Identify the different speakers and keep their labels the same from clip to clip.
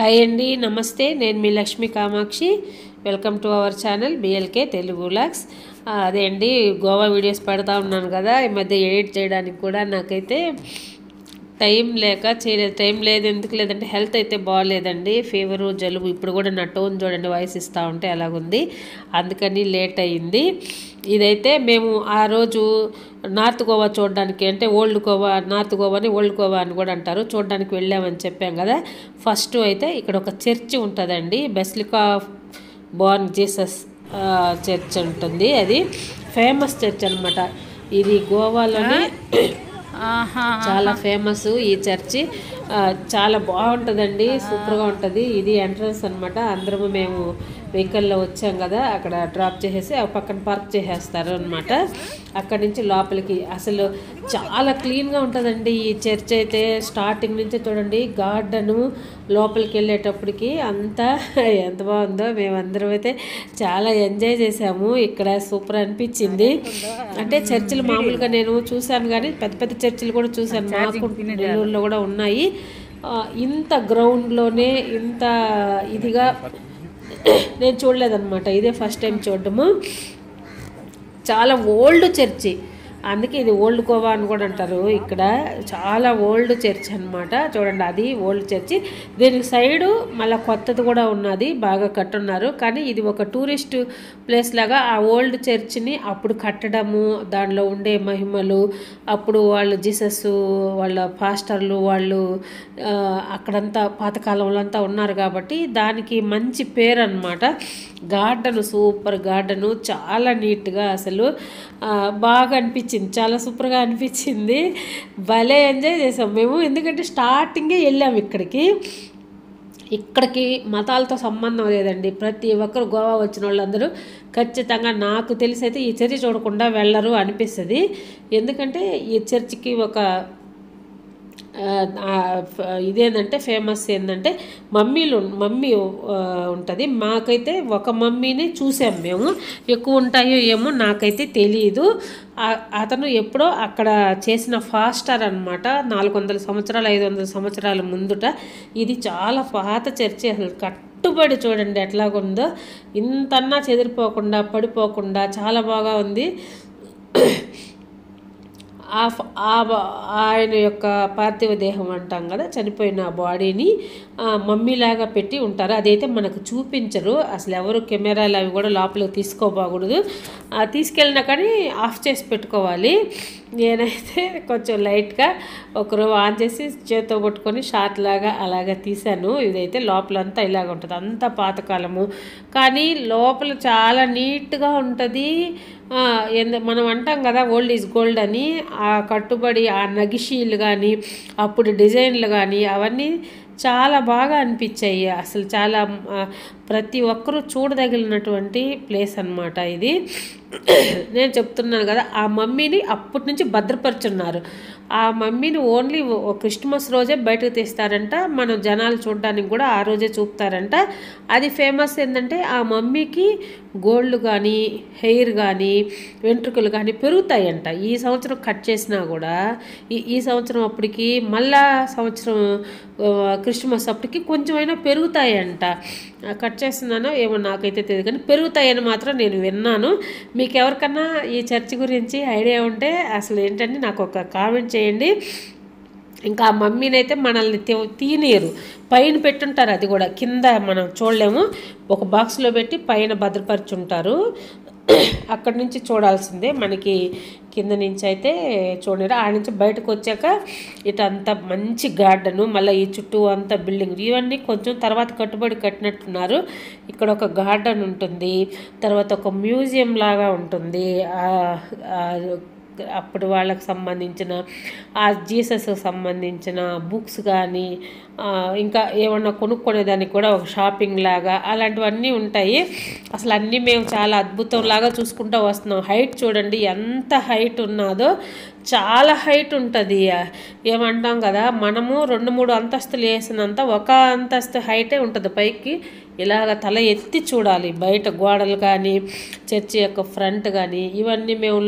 Speaker 1: Hi అండి, నమస్తే. నేను మీ Lakshmi Kamakshi. Welcome to our channel BLK Telugu vlogs. అదే అండి, గోవా వీడియోస్ పెడతా ఉన్నాను కదా, ఈ మధ్య ఎడిట్ చేయడానికి కూడా నాకైతే టైం లేక చేయలేదు. టైం లేదు, ఎందుకు లేదంటే హెల్త్ అయితే బాగాలేదండి, ఫీవరు, జలుబు. ఇప్పుడు కూడా నా టోన్ చూడండి, వాయిస్ ఇస్తూ ఉంటే అలాగుంది, అందుకని లేట్ అయ్యింది. ఇదైతే మేము ఆ రోజు నార్త్ గోవా చూడడానికి, అంటే ఓల్డ్ గోవా, నార్త్ గోవాని ఓల్డ్ గోవా అని కూడా అంటారు, చూడడానికి వెళ్ళామని చెప్పాం కదా. ఫస్ట్ అయితే ఇక్కడ ఒక చర్చి ఉంటుందండి, basilica of Born Jesus church ఉంటుంది. అది ఫేమస్ చర్చ్ అనమాట. ఇది గోవాలోనే చాలా ఫేమస్ ఈ చర్చి. చాలా బాగుంటుందండి, సూపర్గా ఉంటుంది. ఇది ఎంట్రన్స్ అనమాట. అందరము మేము వెహికల్లో వచ్చాం కదా, అక్కడ డ్రాప్ చేసేసి ఆ పక్కన పార్క్ చేసేస్తారు అనమాట. అక్కడి నుంచి లోపలికి అసలు చాలా క్లీన్గా ఉంటుందండి ఈ చర్చ్ అయితే. స్టార్టింగ్ నుంచి చూడండి, గార్డెను, లోపలికి వెళ్ళేటప్పటికి అంతా ఎంత బాగుందో. మేమందరం అయితే చాలా ఎంజాయ్ చేసాము. ఇక్కడ సూపర్ అనిపించింది. అంటే చర్చిలు మామూలుగా నేను చూశాను, కానీ పెద్ద పెద్ద చర్చిలు కూడా చూశాను, మాకు నెల్లూరులో కూడా ఉన్నాయి. ఇంత గ్రౌండ్లోనే ఇంత ఇదిగా నేను చూడలేదన్నమాట. ఇదే ఫస్ట్ టైం చూడడము. చాలా ఓల్డ్ చర్చి, అందుకే ఇది ఓల్డ్ గోవా అని కూడా అంటారు. ఇక్కడ చాలా ఓల్డ్ చర్చ్ అనమాట. చూడండి, అది ఓల్డ్ చర్చి. దీనికి సైడు మళ్ళీ కొత్తది కూడా ఉన్నది, బాగా కట్టున్నారు. కానీ ఇది ఒక టూరిస్ట్ ప్లేస్ లాగా ఆ ఓల్డ్ చర్చిని అప్పుడు కట్టడము, దానిలో ఉండే మహిమలు, అప్పుడు వాళ్ళు జీసస్ వాళ్ళ పాస్టర్లు వాళ్ళు అక్కడంతా పాతకాలంలో అంతా ఉన్నారు కాబట్టి దానికి మంచి పేరు అనమాట. గార్డెన్, సూపర్ గార్డెను, చాలా నీట్గా అసలు బాగా అనిపించింది, చాలా సూపర్గా అనిపించింది. భలే ఎంజాయ్ చేసాం మేము, ఎందుకంటే స్టార్టింగే వెళ్ళాము ఇక్కడికి మతాలతో సంబంధం లేదండి. ప్రతి ఒక్కరు గోవా వచ్చిన వాళ్ళందరూ ఖచ్చితంగా, నాకు తెలిసి అయితే ఈ చర్చి చూడకుండా వెళ్ళరు అనిపిస్తుంది. ఎందుకంటే ఈ చర్చికి ఒక ఇదేంటంటే ఫేమస్ ఏంటంటే మమ్మీ ఉంటుంది. మాకైతే ఒక మమ్మీని చూసాం మేము, ఎక్కువ ఉంటాయో ఏమో నాకైతే తెలియదు. అతను ఎప్పుడో అక్కడ చేసిన ఫాస్టర్ అనమాట, 400 సంవత్సరాలు 500 సంవత్సరాల ముందుట. ఇది చాలా పాత చర్చి, అసలు కట్టుబడి చూడండి ఎట్లాగుందో, ఇంతన్నా చెదిరిపోకుండా పడిపోకుండా చాలా బాగా ఉంది. ఆయన యొక్క పార్థివ దేహం అంటాం కదా, చనిపోయిన బాడీని మమ్మీలాగా పెట్టి ఉంటారు. అదైతే మనకు చూపించరు అసలు, ఎవరు కెమెరాలు అవి కూడా లోపలికి తీసుకోబాకూడదు. తీసుకెళ్ళినా కానీ ఆఫ్ చేసి పెట్టుకోవాలి. నేనైతే కొంచెం లైట్గా ఒకరు ఆన్ చేసి చేతితో పట్టుకొని షార్ట్ లాగా అలాగా తీశాను. ఇదైతే లోపలంతా ఇలాగ ఉంటుంది, అంతా పాతకాలము, కానీ లోపల చాలా నీట్గా ఉంటుంది. మనం అంటాం కదా ఓల్డ్ ఈజ్ గోల్డ్ అని, ఆ కట్టుబడి ఆ నగిషీలు కానీ అప్పుడు డిజైన్లు కానీ అవన్నీ చాలా బాగా అనిపించాయి. అసలు చాలా ప్రతి ఒక్కరూ చూడదగినటువంటి ప్లేస్ అన్నమాట ఇది. నేను చెప్తున్నాను కదా, ఆ మమ్మీని అప్పటి నుంచి భద్రపరుచున్నారు. ఆ మమ్మీని ఓన్లీ క్రిస్మస్ రోజే బయటకు తీస్తారంట, మనం జనాలు చూడడానికి కూడా ఆ రోజే చూపుతారంట. అది ఫేమస్ ఏంటంటే ఆ మమ్మీకి గోల్డ్ కానీ హెయిర్ కానీ వెంట్రుకలు కానీ పెరుగుతాయంట. ఈ సంవత్సరం కట్ చేసినా కూడా ఈ సంవత్సరం అప్పటికి, మళ్ళా సంవత్సరం క్రిస్మస్ అప్పటికి కొంచెమైనా పెరుగుతాయంట. కట్ చేస్తున్నానో ఏమో నాకైతే తెలియదు, కానీ పెరుగుతాయని మాత్రం నేను విన్నాను. మీకు ఎవరికన్నా ఈ చర్చ్ గురించి ఐడియా ఉంటే అసలు ఏంటంటే నాకు ఒక కామెంట్ చేయండి. ఇంకా ఆ మమ్మీని అయితే మనల్ని తీయనీయరు, పైన పెట్టుంటారు, అది కూడా కింద మనం చూడలేము, ఒక బాక్స్లో పెట్టి పైన భద్రపరుచుంటారు. అక్కడి నుంచి చూడాల్సిందే, మనకి కింద నుంచి అయితే చూడరు. ఆ నుంచి బయటకు వచ్చాక ఇటంతా మంచి గార్డెను, మళ్ళీ ఈ చుట్టూ అంతా బిల్డింగ్, ఇవన్నీ కొంచెం తర్వాత కట్టుబడి కట్టినట్టున్నారు. ఇక్కడ ఒక గార్డెన్ ఉంటుంది, తర్వాత ఒక మ్యూజియం లాగా ఉంటుంది. అప్పుడు వాళ్ళకి సంబంధించిన ఆ జీసస్కి సంబంధించిన బుక్స్ కానీ ఇంకా ఏమన్నా కొనుక్కునేదానికి కూడా ఒక షాపింగ్ లాగా అలాంటివన్నీ ఉంటాయి. అసలు అన్నీ మేము చాలా అద్భుతంలాగా చూసుకుంటూ వస్తున్నాం. హైట్ చూడండి ఎంత హైట్ ఉన్నదో, చాలా హైట్ ఉంటుంది. ఏమంటాం కదా, మనము 2-3 అంతస్తులు వేసినంత ఒక అంతస్తు హైటే ఉంటుంది పైకి. ఇలాగ తల ఎత్తి చూడాలి. బయట గోడలు కానీ చర్చి యొక్క ఫ్రంట్ కానీ ఇవన్నీ మేము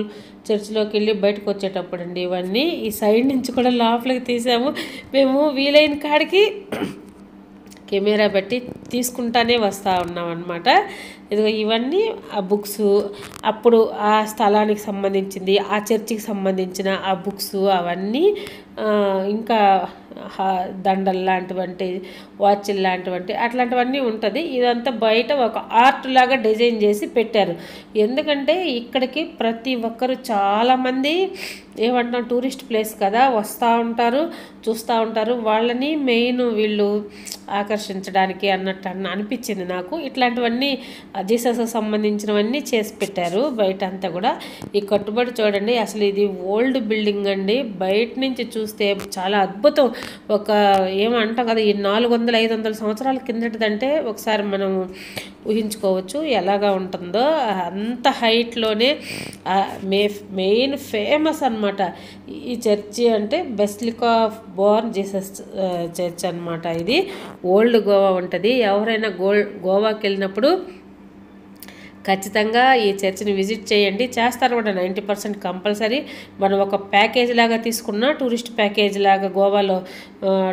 Speaker 1: చర్చిలోకి వెళ్ళి బయటకు వచ్చేటప్పుడు అండి, ఇవన్నీ ఈ సైడ్ నుంచి కూడా లోపలికి తీసాము. మేము వీలైన కాడికి కెమెరా పెట్టి తీసుకుంటానే వస్తూ ఉన్నాం అనమాట. ఇదిగో ఇవన్నీ ఆ బుక్స్, అప్పుడు ఆ స్థలానికి సంబంధించింది, ఆ చర్చికి సంబంధించిన ఆ బుక్స్ అవన్నీ, ఇంకా దండలు లాంటివంటి, వాచ్లు లాంటివంటి అట్లాంటివన్నీ ఉంటుంది. ఇదంతా బయట ఒక ఆర్ట్ లాగా డిజైన్ చేసి పెట్టారు. ఎందుకంటే ఇక్కడికి ప్రతి ఒక్కరు చాలామంది ఏమంటాం టూరిస్ట్ ప్లేస్ కదా, వస్తూ ఉంటారు, చూస్తూ ఉంటారు. వాళ్ళని మెయిన్ వీళ్ళు ఆకర్షించడానికి అన్నట్టు అనిపించింది నాకు. ఇట్లాంటివన్నీ జీసస్కి సంబంధించినవన్నీ చేసి పెట్టారు బయట అంతా కూడా. ఈ కట్టుబడి చూడండి, అసలు ఇది ఓల్డ్ బిల్డింగ్ అండి. బయట నుంచి చూస్తే చాలా అద్భుతం. ఒక ఏమంటాం కదా, ఈ 400-500 సంవత్సరాల కిందటిదంటే ఒకసారి మనం ఊహించుకోవచ్చు ఎలాగా ఉంటుందో. అంత హైట్లోనే మెయిన్ ఫేమస్ అనమాట ఈ చర్చి అంటే basilica of Born Jesus church అనమాట. ఇది ఓల్డ్ గోవా ఉంటుంది. ఎవరైనా గోవాకి వెళ్ళినప్పుడు ఖచ్చితంగా ఈ చర్చిని విజిట్ చేయండి. చేస్తారు కూడా 90% కంపల్సరీ. మనం ఒక ప్యాకేజ్ లాగా తీసుకున్నా, టూరిస్ట్ ప్యాకేజ్ లాగా గోవాలో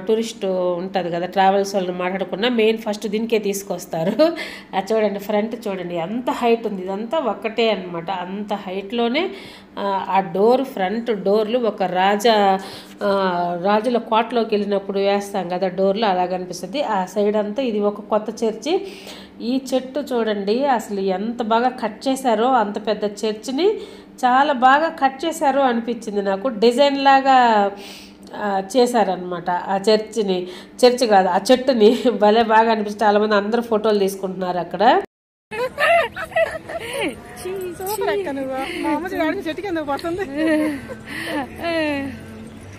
Speaker 1: టూరిస్ట్ ఉంటుంది కదా, ట్రావెల్స్ వాళ్ళని మాట్లాడుకున్నా మెయిన్ ఫస్ట్ దీనికే తీసుకొస్తారు. అది చూడండి, ఫ్రంట్ చూడండి ఎంత హైట్ ఉంది. ఇదంతా ఒక్కటే అనమాట. అంత హైట్లోనే ఆ ఫ్రంట్ డోర్లు ఒక రాజుల కోటలోకి వెళ్ళినప్పుడు వేస్తాం కదా డోర్లు, అలాగనిపిస్తుంది. ఆ సైడ్ అంతా ఇది ఒక కొత్త చర్చి. ఈ చెట్టు చూడండి అసలు ఎంత బాగా కట్ చేశారో, అంత పెద్ద చర్చిని చాలా బాగా కట్ చేశారో అనిపించింది నాకు. డిజైన్ లాగా చేశారనమాట ఆ చర్చి కాదు, ఆ చెట్టుని భలే బాగా అనిపిస్తుంది. చాలామంది అందరూ ఫోటోలు తీసుకుంటున్నారు అక్కడ.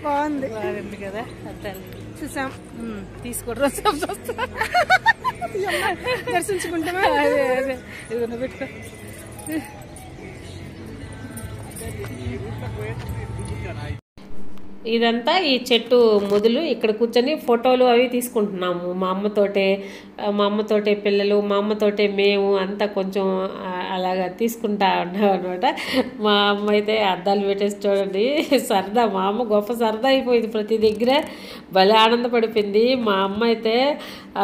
Speaker 1: బాగుంది కదా, చూసాం, తీసుకోవడం దర్శించుకుంటామా. అదే అదే ఇదిగో పెట్టుకో. ఇదంతా ఈ చెట్టు మొదలు ఇక్కడ కూర్చొని ఫోటోలు అవి తీసుకుంటున్నాము. మా అమ్మతోటే పిల్లలు, మా అమ్మతోటే మేము అంతా కొంచెం అలాగా తీసుకుంటా ఉన్నాం అనమాట. మా అమ్మ అయితే అద్దాలు పెట్టేసి చూడండి సరదా, మా అమ్మ గొప్ప సరదా అయిపోయింది. ప్రతి దగ్గర భలే ఆనందపడిపోయింది. మా అమ్మ అయితే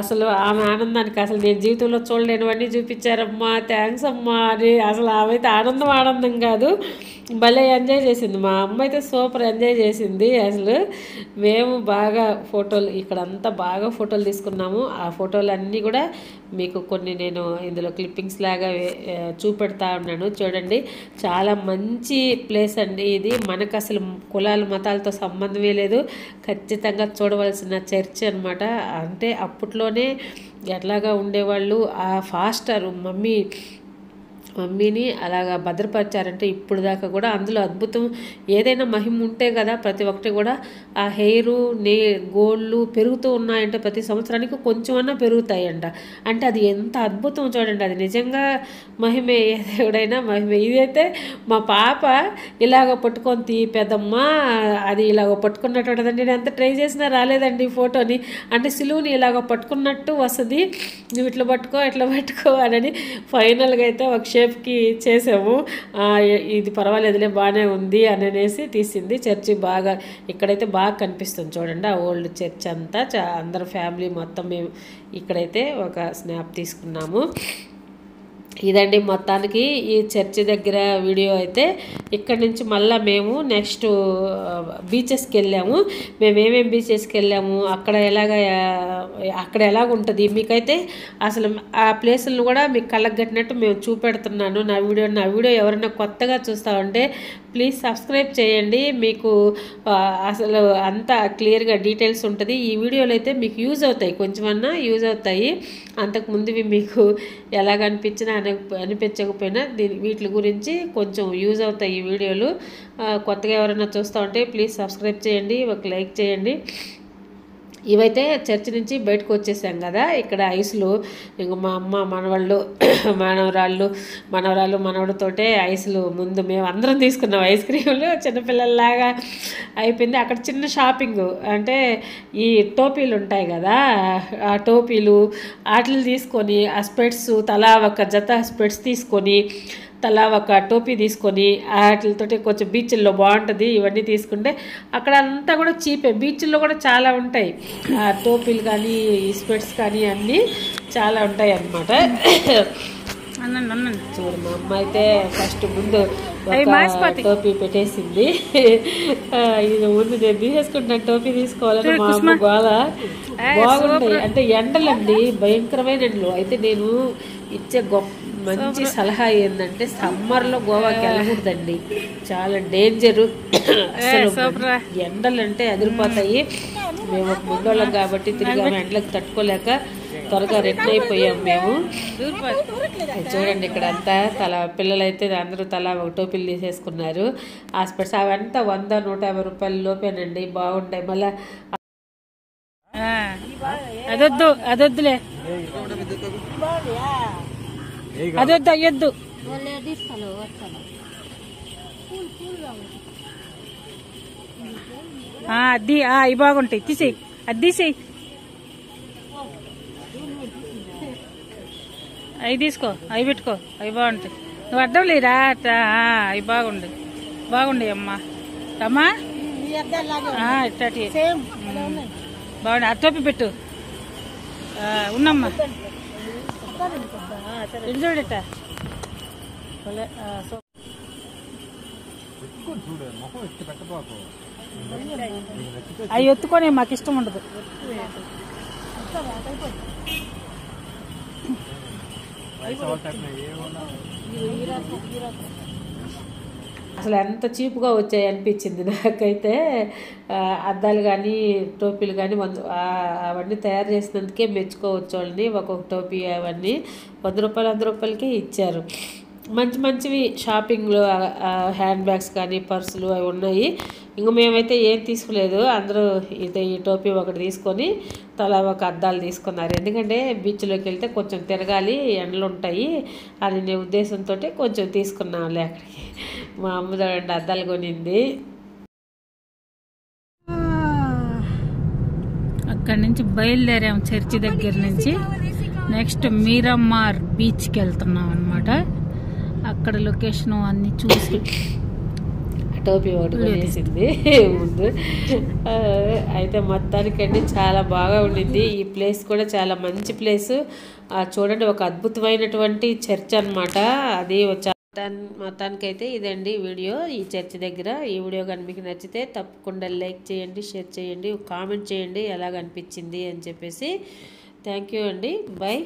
Speaker 1: అసలు ఆమె ఆనందానికి అసలు నేను జీవితంలో చూడలేనివన్నీ చూపించారమ్మా, థ్యాంక్స్ అమ్మా అని అసలు ఆమె అయితే ఆనందం కాదు, భలే ఎంజాయ్ చేసింది. మా అమ్మ అయితే సూపర్ ఎంజాయ్ చేసింది. అసలు మేము బాగా ఇక్కడంతా బాగా ఫోటోలు తీసుకున్నాము. ఆ ఫోటోలు అన్నీ కూడా మీకు కొన్ని నేను ఇందులో క్లిప్పింగ్స్ లాగా చూపెడతా ఉన్నాను. చూడండి, చాలా మంచి ప్లేస్ అండి ఇది. మనకు అసలు కులాలు మతాలతో సంబంధమే లేదు. ఖచ్చితంగా చూడవలసిన చర్చ్ అనమాట. అంటే అప్పట్లోనే ఎట్లాగా ఉండేవాళ్ళు, ఆ ఫాస్టర్ మమ్మీని అలాగా భద్రపరిచారంటే ఇప్పుడు దాకా కూడా. అందులో అద్భుతం ఏదైనా మహిమ ఉంటే కదా ప్రతి ఒక్కటి కూడా. ఆ హెయిరు గోళ్ళు పెరుగుతూ ఉన్నాయంటే ప్రతి సంవత్సరానికి కొంచెమన్నా పెరుగుతాయంట. అంటే అది ఎంత అద్భుతం చూడండి, అది నిజంగా మహిమే, ఏ దేవుడైనా మహిమే. ఇదైతే మా పాప ఇలాగ పట్టుకొని పెద్దమ్మ అది ఇలాగ పట్టుకున్నట్టు, నేను ఎంత ట్రై చేసినా రాలేదండి ఫోటోని. అంటే సిలువుని ఇలాగ పట్టుకున్నట్టు వస్తుంది, నువ్వు ఇట్లా పట్టుకో అని ఫైనల్గా అయితే ఒక షేప్కి చేసాము. ఇది పర్వాలేదులే బాగానే ఉంది అనేసి తీసింది. చర్చి బాగా ఇక్కడైతే బాగా కనిపిస్తుంది చూడండి, ఆ ఓల్డ్ చర్చ్ అంతా. అందరు ఫ్యామిలీ మొత్తం మేము ఇక్కడైతే ఒక స్నాప్ తీసుకున్నాము. ఇదండి మొత్తానికి ఈ చర్చి దగ్గర వీడియో అయితే. ఇక్కడ నుంచి మళ్ళీ మేము నెక్స్ట్ బీచెస్కి వెళ్ళాము. మేము ఏమేమి బీచెస్కి వెళ్ళాము, అక్కడ ఎలాగ ఉంటుంది మీకైతే అసలు ఆ ప్లేసులను కూడా మీకు కళ్ళకు కట్టినట్టు మేము చూపెడుతున్నాను నా వీడియో. ఎవరైనా కొత్తగా చూస్తూ ఉంటే ప్లీజ్ సబ్స్క్రైబ్ చేయండి. మీకు అసలు అంతా క్లియర్గా డీటెయిల్స్ ఉంటుంది. ఈ వీడియోలు అయితే మీకు యూజ్ అవుతాయి, కొంచెమన్నా యూజ్ అవుతాయి. అంతకుముందువి మీకు ఎలాగ అనిపించకపోయినా వీటి గురించి కొంచెం యూజ్ అవుతాయి ఈ వీడియోలు. కొత్తగా ఎవరైనా చూస్తూ ఉంటే ప్లీజ్ సబ్స్క్రైబ్ చేయండి, ఒక లైక్ చేయండి. ఇవైతే చర్చి నుంచి బయటకు వచ్చేసాం కదా, ఇక్కడ ఐస్లు ఇంక మా అమ్మ మనవడితోటే ఐస్లు ముందు మేము అందరం తీసుకున్నాం. ఐస్ క్రీములు చిన్నపిల్లల్లాగా అయిపోయింది. అక్కడ చిన్న షాపింగ్ అంటే ఈ టోపీలు ఉంటాయి కదా, ఆ టోపీలు వాటిని తీసుకొని ఆ స్పెట్స్ తలా ఒక జత స్పెట్స్ తీసుకొని తలా ఒక టోపీ తీసుకొని వాటితోటి కొంచెం బీచ్ల్లో బాగుంటుంది. ఇవన్నీ తీసుకుంటే అక్కడ అంతా కూడా చీపే, బీచ్ల్లో కూడా చాలా ఉంటాయి టోపీలు కానీ స్పెట్స్ కానీ అన్నీ చాలా ఉంటాయి అన్నమాట. చూడు మా అమ్మ అయితే ఫస్ట్ ముందు టోపీ పెట్టేసింది. ఇది ముందు నేను తీసేసుకుంటాను టోపీ తీసుకోవాలని మా అమ్మ గోల. బాగుంటాయి అంటే ఎండలండి, భయంకరమైన ఎండలు. అయితే నేను ఇచ్చే మంచి సలహా ఏంటంటే సమ్మర్లో గోవాకి వెళ్ళకూడదండి, చాలా డేంజరు. అసలు ఎండలు అంటే అదిరిపోతాయి. మేము ముందోళ్ళం కాబట్టి తిరిగాము, ఎండలకు తట్టుకోలేక త్వరగా రిటర్న్ అయిపోయాము మేము. చూడండి ఇక్కడ అంతా పిల్లలైతే అందరూ తలా ఒక టోపీలు తీసేసుకున్నారు. హాస్పిటల్స్ అవంతా 100-150 రూపాయల లోపేనండి, బాగుంటాయి. మళ్ళీ అదొద్దులే, అయ్యొద్దు. అది అవి బాగుంటాయి, తీసేయి, అది తీసేయి, అవి తీసుకో, అవి పెట్టుకో, అవి బాగుంటాయి. నువ్వు అడ్డం లేరా, అవి బాగుండే అమ్మా అమ్మా ఇట్లాంటి బాగుండే. అట్టోపి పెట్టు ఉన్నమ్మా, ఇది చూడట. అవి ఎత్తుకొని మాకు ఇష్టం ఉండదు. అసలు ఎంత చీప్గా వచ్చాయి అనిపించింది నాకైతే. అద్దాలు కానీ టోపీలు కానీ అవన్నీ తయారు చేసినందుకే మెచ్చుకోవచ్చు వాళ్ళని. ఒక్కొక్క టోపీ అవన్నీ 100 రూపాయలు 100 రూపాయలకే ఇచ్చారు. మంచి మంచివి షాపింగ్లో హ్యాండ్ బ్యాగ్స్ కానీ పర్సులు అవి ఉన్నాయి. ఇంక మేమైతే ఏం తీసుకోలేదు, అందరూ ఈ టోపీ ఒకటి తీసుకొని తలా ఒక అద్దాలు తీసుకున్నారు. ఎందుకంటే బీచ్లోకి వెళ్తే కొంచెం తిరగాలి, ఎండలు ఉంటాయి అనే ఉద్దేశంతో కొంచెం తీసుకున్నాంలే అక్కడికి. మా అమ్మ చూడండి అద్దాలు కొనింది. అక్కడి నుంచి బయలుదేరాము చర్చి దగ్గర నుంచి. నెక్స్ట్ మీరమ్మార్ బీచ్కి వెళ్తున్నాం అనమాట. అక్కడ లొకేషన్ అన్ని చూసి టోపీ ఒకటి కొనేసింది ముందు. అయితే మొత్తానికండి చాలా బాగా ఉండింది. ఈ ప్లేస్ కూడా చాలా మంచి ప్లేసు. చూడండి ఒక అద్భుతమైనటువంటి చర్చ్ అనమాట అది. మొత్తానికైతే ఇదండి వీడియో ఈ చర్చ్ దగ్గర. ఈ వీడియో కానీ మీకు నచ్చితే తప్పకుండా లైక్ చేయండి, షేర్ చేయండి, కామెంట్ చేయండి ఎలాగ అనిపించింది అని చెప్పేసి. థ్యాంక్ యూ అండి, బాయ్.